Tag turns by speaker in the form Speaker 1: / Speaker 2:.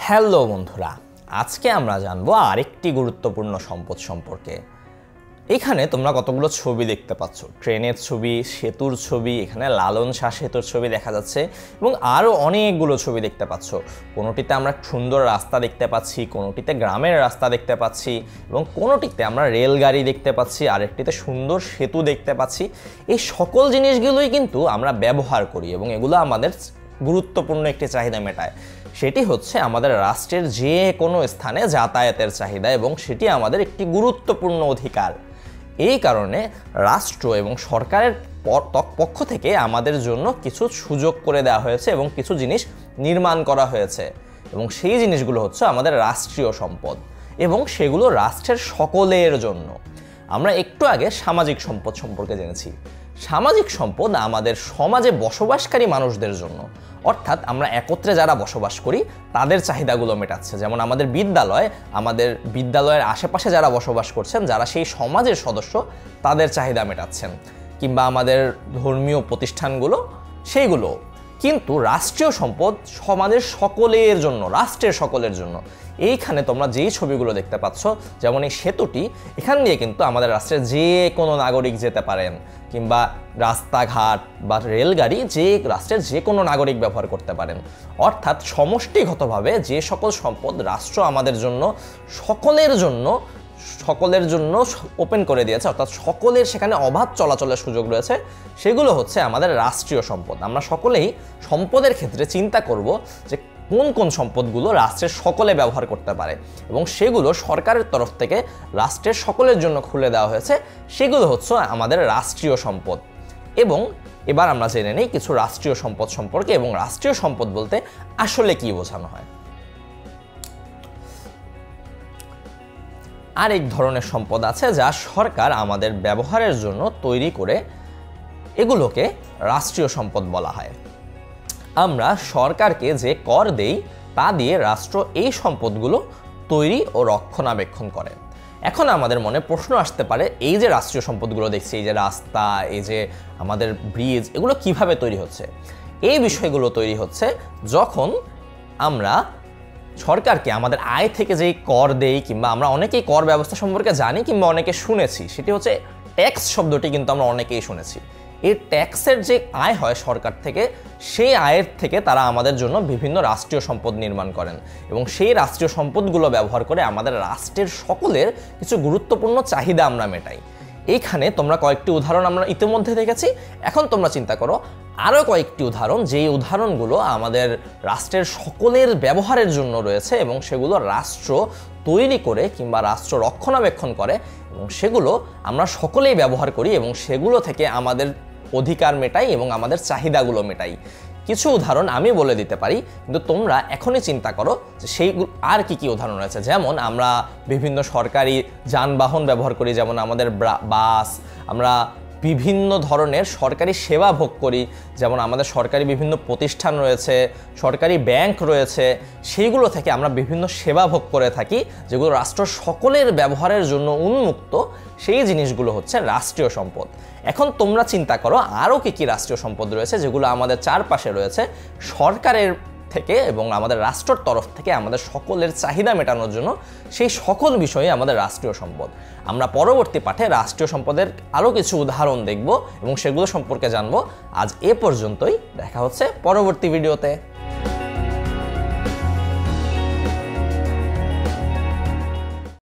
Speaker 1: Hello বন্ধুরা, আজকে আমরা জানবো আরেকটি গুরুত্বপূর্ণ সম্পদ সম্পর্কে। এখানে তোমরা কতগুলো ছবি দেখতে পাচ্ছ, ট্রেনের ছবি, সেতুর ছবি, এখানে লালন শাহ সেতুর ছবি দেখা যাচ্ছে এবং আরও অনেকগুলো ছবি দেখতে পাচ্ছ। কোনোটিতে আমরা সুন্দর রাস্তা দেখতে পাচ্ছি, কোনোটিতে গ্রামের রাস্তা দেখতে পাচ্ছি এবং কোনোটিতে আমরা রেলগাড়ি দেখতে পাচ্ছি, আরেকটিতে সুন্দর সেতু দেখতে পাচ্ছি। এই সকল জিনিসগুলোই কিন্তু আমরা ব্যবহার করি এবং এগুলো আমাদের গুরুত্বপূর্ণ একটি চাহিদা মেটায়। সেটি হচ্ছে আমাদের রাষ্ট্রের যে কোনো স্থানে যাতায়াতের চাহিদা এবং সেটি আমাদের একটি গুরুত্বপূর্ণ অধিকার। এই কারণে রাষ্ট্র এবং সরকারের পক্ষ থেকে আমাদের জন্য কিছু সুযোগ করে দেওয়া হয়েছে এবং কিছু জিনিস নির্মাণ করা হয়েছে এবং সেই জিনিসগুলো হচ্ছে আমাদের রাষ্ট্রীয় সম্পদ এবং সেগুলো রাষ্ট্রের সকলের জন্য। আমরা একটু আগে সামাজিক সম্পদ সম্পর্কে জেনেছি। সামাজিক সম্পদ আমাদের সমাজে বসবাসকারী মানুষদের জন্য, অর্থাৎ আমরা একত্রে যারা বসবাস করি তাদের চাহিদাগুলো মেটাচ্ছে। যেমন আমাদের বিদ্যালয়ের আশেপাশে যারা বসবাস করছেন, যারা সেই সমাজের সদস্য, তাদের চাহিদা মেটাচ্ছেন, কিংবা আমাদের ধর্মীয় প্রতিষ্ঠানগুলো সেইগুলো। কিন্তু রাষ্ট্রীয় সম্পদ সমাজের সকলের জন্য, রাষ্ট্রের সকলের জন্য। এইখানে তোমরা যেই ছবিগুলো দেখতে পাচ্ছ, যেমন এই সেতুটি, এখান দিয়ে কিন্তু আমাদের রাষ্ট্রের যে কোনো নাগরিক যেতে পারেন, কিংবা রাস্তাঘাট বা রেলগাড়ি যে রাষ্ট্রের যে কোনো নাগরিক ব্যবহার করতে পারেন। অর্থাৎ সমষ্টিগতভাবে যে সকল সম্পদ রাষ্ট্র আমাদের জন্য সকলের জন্য ওপেন করে দিয়েছে, অর্থাৎ সকলের সেখানে অবাধ চলাচলের সুযোগ রয়েছে, সেগুলো হচ্ছে আমাদের রাষ্ট্রীয় সম্পদ। আমরা সকলেই সম্পদের ক্ষেত্রে চিন্তা করব যে কোন কোন সম্পদগুলো রাষ্ট্রের সকলে ব্যবহার করতে পারে এবং সেগুলো সরকারের তরফ থেকে রাষ্ট্রের সকলের জন্য খুলে দেওয়া হয়েছে। সেগুলো হচ্ছে আমাদের রাষ্ট্রীয় সম্পদ। এবং এবার আমরা জেনে নিই কিছু রাষ্ট্রীয় সম্পদ সম্পর্কে এবং রাষ্ট্রীয় সম্পদ বলতে আসলে কি বোঝানো হয়। আরেক ধরনের সম্পদ আছে যা সরকার আমাদের ব্যবহারের জন্য তৈরি করে, এগুলোকে রাষ্ট্রীয় সম্পদ বলা হয়। আমরা সরকারকে যে কর দেই তা দিয়ে রাষ্ট্র এই সম্পদগুলো তৈরি ও রক্ষণাবেক্ষণ করে। এখন আমাদের মনে প্রশ্ন আসতে পারে, এই যে রাষ্ট্রীয় সম্পদগুলো দেখছি, এই যে রাস্তা, এই যে আমাদের ব্রিজ, এগুলো কিভাবে তৈরি হচ্ছে? এই বিষয়গুলো তৈরি হচ্ছে যখন আমরা সরকারকে আমাদের আয় থেকে যেই কর দেই, কিংবা আমরা অনেকেই কর ব্যবস্থা সম্পর্কে জানি কিংবা অনেকে শুনেছি, সেটি হচ্ছে ট্যাক্স শব্দটি কিন্তু আমরা অনেকেই শুনেছি। এই ট্যাক্সের যে আয় হয় সরকার থেকে, সেই আয়ের থেকে তারা আমাদের জন্য বিভিন্ন রাষ্ট্রীয় সম্পদ নির্মাণ করেন এবং সেই রাষ্ট্রীয় সম্পদগুলো ব্যবহার করে আমাদের রাষ্ট্রের সকলের কিছু গুরুত্বপূর্ণ চাহিদা আমরা মেটাই। এইখানে তোমরা কয়েকটি উদাহরণ আমরা ইতিমধ্যে দেখেছি। এখন তোমরা চিন্তা করো আরও কয়েকটি উদাহরণ, যেই উদাহরণগুলো আমাদের রাষ্ট্রের সকলের ব্যবহারের জন্য রয়েছে এবং সেগুলো রাষ্ট্র তৈরি করে কিংবা রাষ্ট্র রক্ষণাবেক্ষণ করে এবং সেগুলো আমরা সকলেই ব্যবহার করি এবং সেগুলো থেকে আমাদের অধিকার মেটাই এবং আমাদের চাহিদাগুলো মেটাই। কিছু উদাহরণ আমি বলে দিতে পারি, কিন্তু তোমরা এখনই চিন্তা করো যে সেইগুলো আর কি কি উদাহরণ রয়েছে। যেমন আমরা বিভিন্ন সরকারি যানবাহন ব্যবহার করি, যেমন আমাদের বাস, আমরা বিভিন্ন ধরনের সরকারি সেবা ভোগ করি, যেমন আমাদের সরকারি বিভিন্ন প্রতিষ্ঠান রয়েছে, সরকারি ব্যাংক রয়েছে, সেইগুলো থেকে আমরা বিভিন্ন সেবা ভোগ করে থাকি যেগুলো রাষ্ট্র সকলের ব্যবহারের জন্য উন্মুক্ত। সেই জিনিসগুলো হচ্ছে রাষ্ট্রীয় সম্পদ। এখন তোমরা চিন্তা করো আরও কি কি রাষ্ট্রীয় সম্পদ রয়েছে যেগুলো আমাদের চারপাশে রয়েছে, সরকারের থেকে এবং আমাদের রাষ্ট্রের তরফ থেকে আমাদের সকলের চাহিদা মেটানোর জন্য। সেই সকল বিষয়ে আমাদের রাষ্ট্রীয় সম্পদ। আমরা পরবর্তী পাঠে রাষ্ট্রীয় সম্পদের আরও কিছু উদাহরণ দেখব এবং সেগুলো সম্পর্কে জানবো। আজ এ পর্যন্তই, দেখা হচ্ছে পরবর্তী ভিডিওতে।